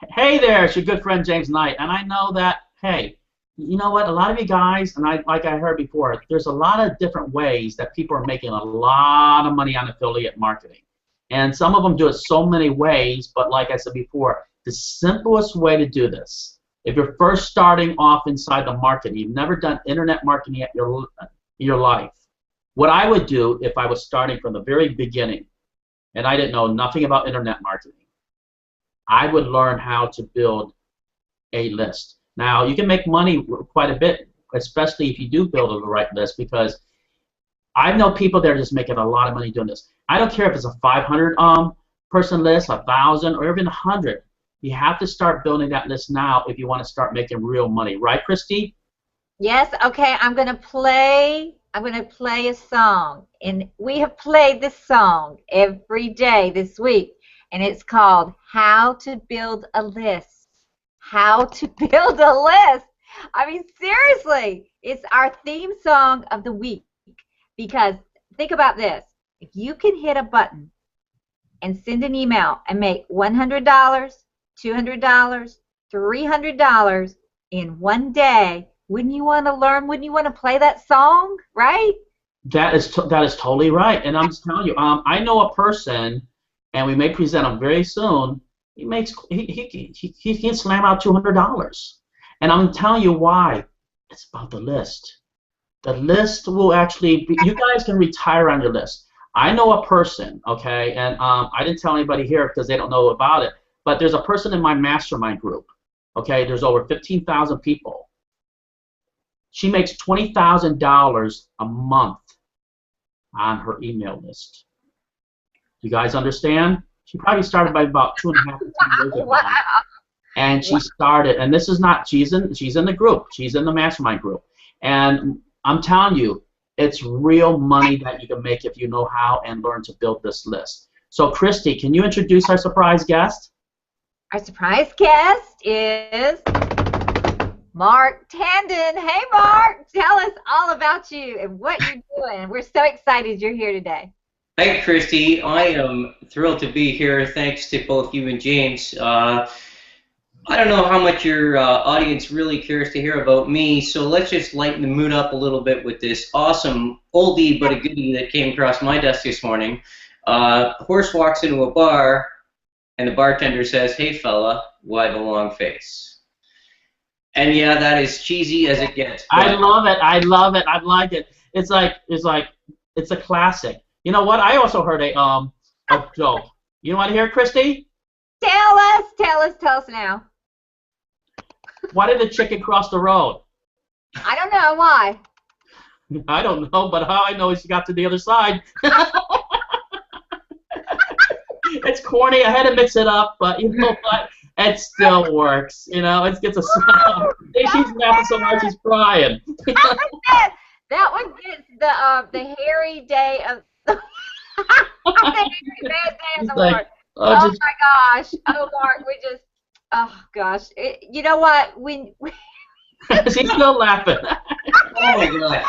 Hey there, it's your good friend James Knight, and I know that, hey, you know what? A lot of you guys, and like I heard before, there's a lot of different ways that people are making a lot of money on affiliate marketing. And some of them do it so many ways, but like I said before, the simplest way to do this, if you're first starting off inside the market, you've never done internet marketing at your life, what I would do if I was starting from the very beginning, and I didn't know nothing about internet marketing, I would learn how to build a list. Now, you can make money quite a bit, especially if you do build the right list, because I know people that are just making a lot of money doing this. I don't care if it's a 500 person list, 1,000, or even 100. You have to start building that list now if you want to start making real money. Right, Kristie? Yes, okay, I'm going to play a song. And we have played this song every day this week. And it's called How to Build a List. How to Build a List. I mean, seriously, it's our theme song of the week. Because think about this. If you can hit a button and send an email and make $100, $200, $300 in one day, wouldn't you want to learn? Wouldn't you want to play that song, right? That is totally right. And I'm just telling you, I know a person, and we may present him very soon. He can slam out $200, and I'm telling you why. It's about the list. The list will actually be, you guys can retire on your list. I know a person, okay, and I didn't tell anybody here because they don't know about it, but there's a person in my mastermind group, okay, there's over 15,000 people. She makes $20,000 a month on her email list. You guys understand? She probably started by about 2.5 to 3 years ago. Wow. And she started, and this is not, she's in the group, she's in the mastermind group. And I'm telling you, it's real money that you can make if you know how and learn to build this list. So, Kristie, can you introduce our surprise guest? Our surprise guest is Mark Tandan. Hey, Mark, tell us all about you and what you're doing. We're so excited you're here today. Hi, Kristie. I am thrilled to be here. Thanks to both you and James. I don't know how much your audience really cares to hear about me, so let's just lighten the mood up a little bit with this awesome oldie but a goodie that came across my desk this morning. A horse walks into a bar, and the bartender says, "Hey, fella, why the long face?" And yeah, that is cheesy as it gets. I love it. I love it. I like it. It's a classic. You know what? I also heard a joke. You want to hear it, Kristie? Tell us now. Why did the chicken cross the road? I don't know why. I don't know, but how I know is she got to the other side. It's corny. I had to mix it up, but you know what? It still works. You know, it gets a smile. She's laughing so much she's crying. That one gets the hairy day of the bad day of the Like, Lord. Oh my gosh. Oh, Mark, oh gosh. You know what? She's still laughing. Oh my God. I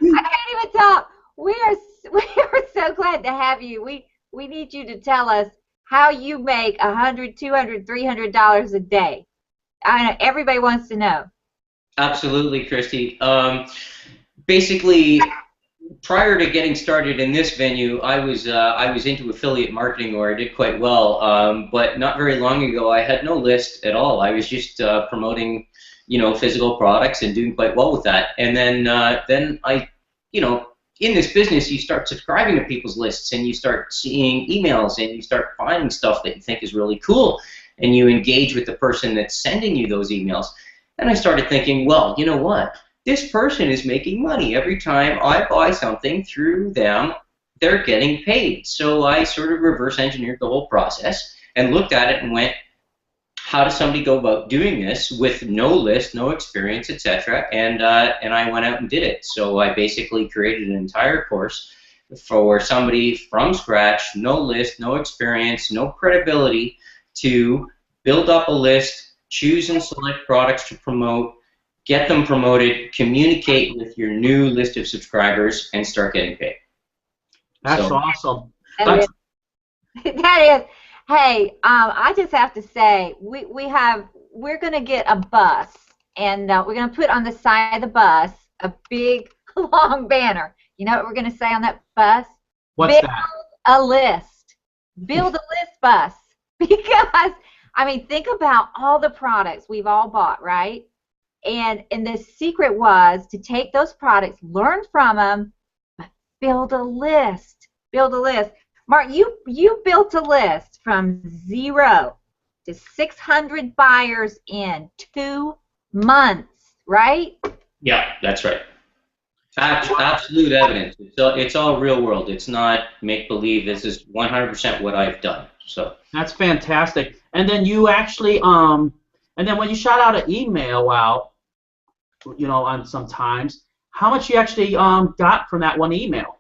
can't even talk. We are so glad to have you. We need you to tell us how you make $100, $200, $300 a day. I know everybody wants to know. Absolutely, Kristie. Basically, prior to getting started in this venue, I was into affiliate marketing, where I did quite well. But not very long ago, I had no list at all. I was just promoting, physical products and doing quite well with that. And then I, in this business, you start subscribing to people's lists, and you start seeing emails, and you start finding stuff that you think is really cool, and you engage with the person that's sending you those emails. And I started thinking, well, you know what? This person is making money. Every time I buy something through them, they're getting paid. So I sort of reverse engineered the whole process and looked at it and went, how does somebody go about doing this with no list, no experience, etc.? And I went out and did it. So I basically created an entire course for somebody from scratch, no list, no experience, no credibility, to build up a list, choose and select products to promote, get them promoted, communicate with your new list of subscribers, and start getting paid. That's awesome. That is. Hey, I just have to say, we're gonna get a bus, and we're gonna put on the side of the bus a big long banner. You know what we're gonna say on that bus? What's Build that? a list. Build a list bus. Because I mean, think about all the products we've all bought, right? And the secret was to take those products, learn from them, but build a list. Build a list. Mark, you built a list from 0 to 600 buyers in 2 months, right? Yeah, that's right. Absolute evidence. It's all real world. It's not make believe. This is 100% what I've done. So That's fantastic. And then you actually and then when you shot out an email out, on sometimes, how much you actually got from that one email?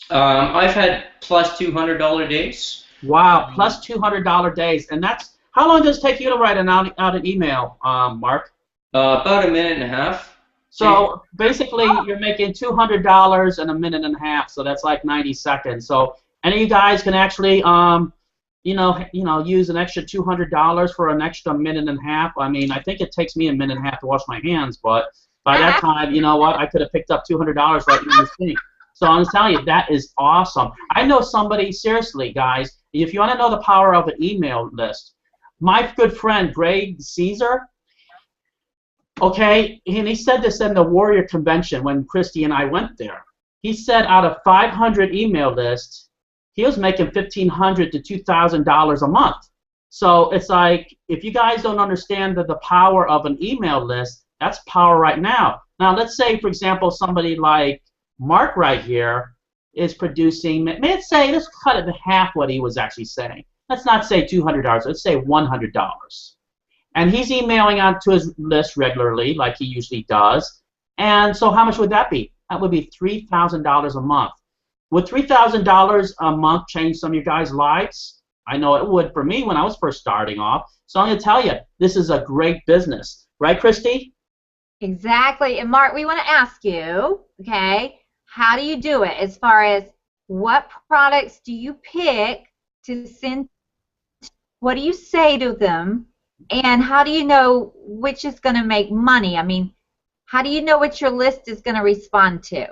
I've had plus $200 days. Wow, plus $200 days, and that's how long does it take you to write out an email, Mark? About a minute and a half. So basically, you're making $200 in a minute and a half, so that's like 90 seconds. So any of you guys can actually, use an extra $200 for an extra minute and a half. I mean, I think it takes me a minute and a half to wash my hands, but by that time, you know what? I could have picked up $200 right in this thing. So I'm telling you, that is awesome. I know somebody, seriously, guys, if you want to know the power of an email list, my good friend Greg Caesar, okay, and he said this in the Warrior Convention when Kristie and I went there. He said out of 500 email lists, he was making $1,500 to $2,000 a month. So it's like, if you guys don't understand the power of an email list, that's power right now. Now, let's say, for example, somebody like Mark right here is producing, let's cut it in half what he was actually saying. Let's not say $200, let's say $100. And he's emailing out to his list regularly, like he usually does. And so how much would that be? That would be $3,000 a month. Would $3,000 a month change some of your guys' lives? I know it would for me when I was first starting off. So I'm going to tell you, this is a great business. Right, Kristie? Exactly. And Mark, we want to ask you, okay, how do you do it as far as what products do you pick to send? What do you say to them? And how do you know which is going to make money? I mean, how do you know what your list is going to respond to?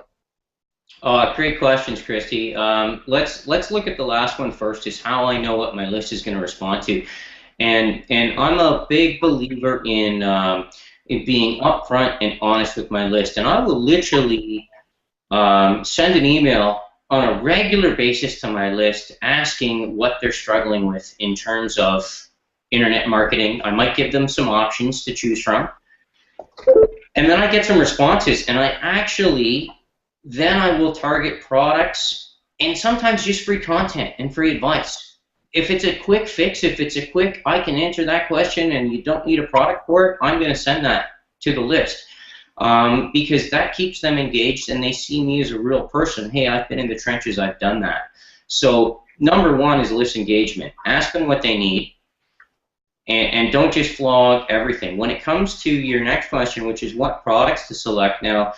Great questions, Kristie. Let's look at the last one first. Is how I know what my list is going to respond to, and I'm a big believer in being upfront and honest with my list. And I will literally send an email on a regular basis to my list asking what they're struggling with in terms of internet marketing. I might give them some options to choose from. And then I get some responses, and then I will target products and sometimes just free content and free advice. If it's a quick fix, I can answer that question and you don't need a product for it, I'm going to send that to the list because that keeps them engaged and they see me as a real person. Hey, I've been in the trenches, I've done that. So number one is list engagement. Ask them what they need. And don't just flog everything. When it comes to your next question, which is what products to select, now,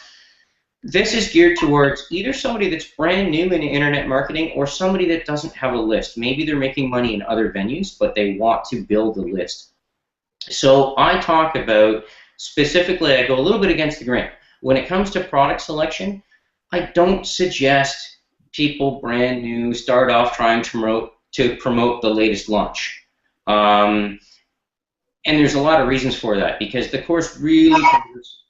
this is geared towards either somebody that's brand new in internet marketing or somebody that doesn't have a list. Maybe they're making money in other venues, but they want to build a list. So I talk about, specifically, I go a little bit against the grain. When it comes to product selection, I don't suggest people brand new start off trying to promote the latest launch. And there's a lot of reasons for that, because the course really covers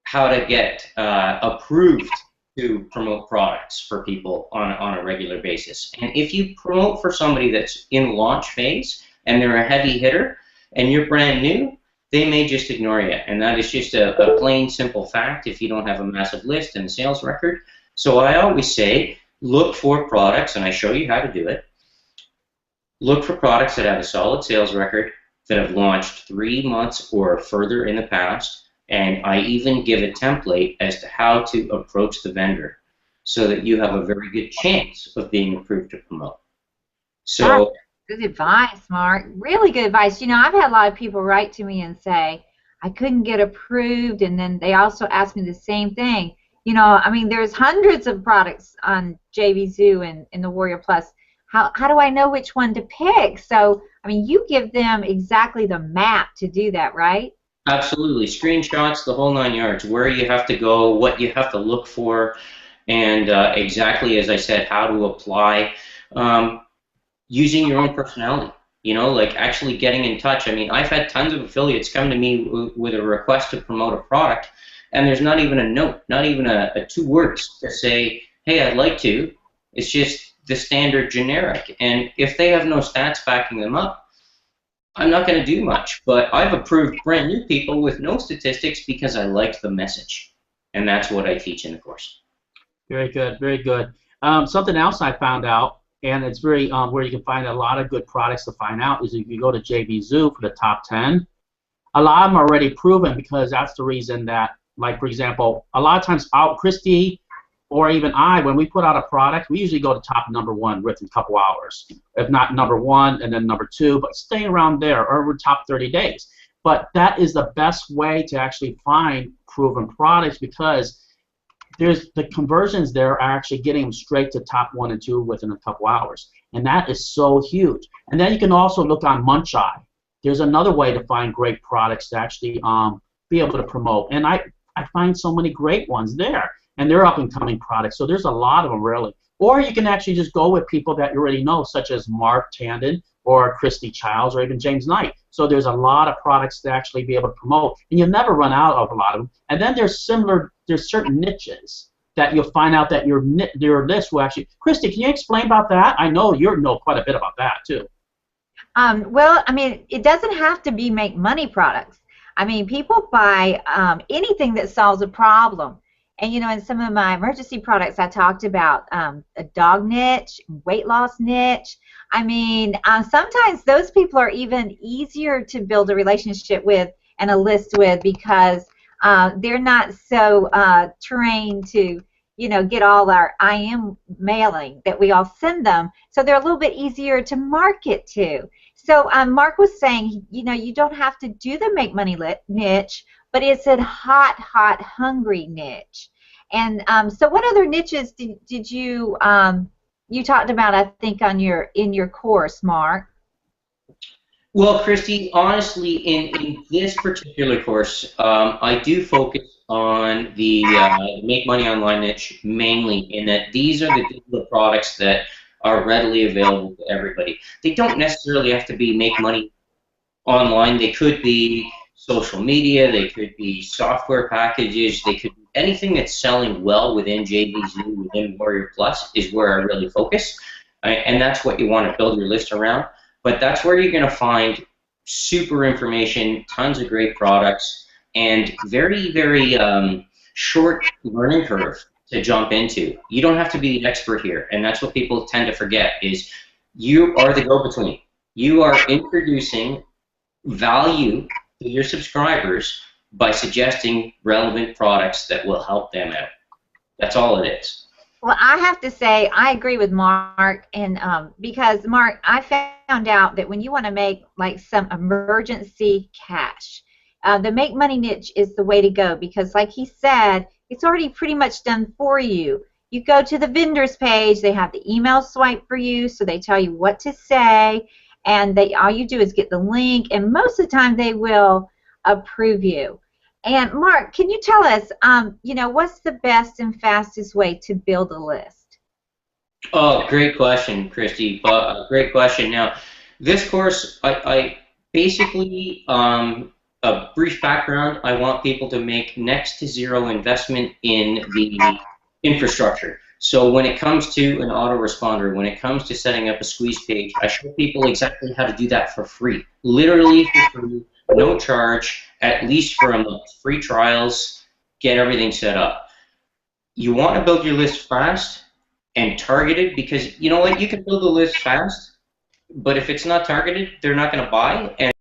how to get approved to promote products for people on a regular basis. And if you promote for somebody that's in launch phase and they're a heavy hitter and you're brand new, they may just ignore you. And that is just a plain, simple fact if you don't have a massive list and a sales record. So I always say, look for products, and I show you how to do it. Look for products that have a solid sales record, that have launched 3 months or further in the past, and I even give a template as to how to approach the vendor so that you have a very good chance of being approved to promote. So good advice, Mark. Really good advice. You know, I've had a lot of people write to me and say, I couldn't get approved, and then they also ask me the same thing. You know, I mean, there's hundreds of products on JVZoo and in the Warrior Plus. how do I know which one to pick? So, I mean, you give them exactly the map to do that, right? Absolutely. Screenshots, the whole 9 yards, where you have to go, what you have to look for, and exactly as I said, how to apply. Using your own personality, like actually getting in touch. I mean, I've had tons of affiliates come to me with a request to promote a product, and there's not even a note, not even a 2 words to say, hey, I'd like to. It's just the standard generic. And if they have no stats backing them up, I'm not going to do much. But I've approved brand new people with no statistics because I liked the message. And that's what I teach in the course. Very good, very good. Something else I found out, and it's very where you can find a lot of good products to find out, is if you go to JV Zoo for the top 10, a lot of them are already proven, because that's the reason that, like, for example, a lot of times Kristie or even I, when we put out a product, we usually go to top #1 within a couple hours. If not #1 and then #2, but stay around there, or we're top 30 days. But that is the best way to actually find proven products, because there's the conversions there are actually getting them straight to top 1 and 2 within a couple hours. And that is so huge. And then you can also look on Muncheye. There's another way to find great products to actually be able to promote. And I find so many great ones there. And they're up-and-coming products. So there's a lot of them, really. Or you can actually just go with people that you already know, such as Mark Tandan or Kristie Childs or even James Knight. So there's a lot of products to actually be able to promote. And you'll never run out of a lot of them. And then there's certain niches that you'll find out that your list will actually... Kristie, can you explain about that? I know you know quite a bit about that, too. Well, I mean, it doesn't have to be make money products. I mean, people buy anything that solves a problem. And, in some of my emergency products, I talked about a dog niche, weight loss niche. I mean, sometimes those people are even easier to build a relationship with and a list with, because they're not so trained to, get all our IM mailing that we all send them. So they're a little bit easier to market to. So Mark was saying, you don't have to do the make money niche, but it's a hot, hungry niche. And so what other niches did you you talked about, I think, in your course, Mark? Well, Kristie, honestly, in this particular course, I do focus on the make money online niche mainly, in that these are the digital products that are readily available to everybody. They don't necessarily have to be make money online. They could be social media, they could be software packages, they could be anything that's selling well within JVZoo, within Warrior Plus, is where I really focus. And that's what you want to build your list around. But that's where you're going to find super information, tons of great products, and very, very short learning curve to jump into. You don't have to be the expert here, and that's what people tend to forget, is you are the go-between. You are introducing value to your subscribers by suggesting relevant products that will help them out. That's all it is. Well, I have to say I agree with Mark, and because Mark, I found out that when you want to make like some emergency cash, the make money niche is the way to go, because like he said, it's already pretty much done for you. You go to the vendors page, they have the email swipe for you, so they tell you what to say, and all you do is get the link, and most of the time they will approve you. And Mark, can you tell us, what's the best and fastest way to build a list? Oh, great question, Kristie. Great question. Now, this course, I basically, a brief background, I want people to make next to zero investment in the infrastructure. So when it comes to an autoresponder, when it comes to setting up a squeeze page, I show people exactly how to do that for free. Literally for free, no charge, at least for a month. Free trials, get everything set up. You want to build your list fast and targeted, because you know what, you can build a list fast, but if it's not targeted, they're not going to buy. And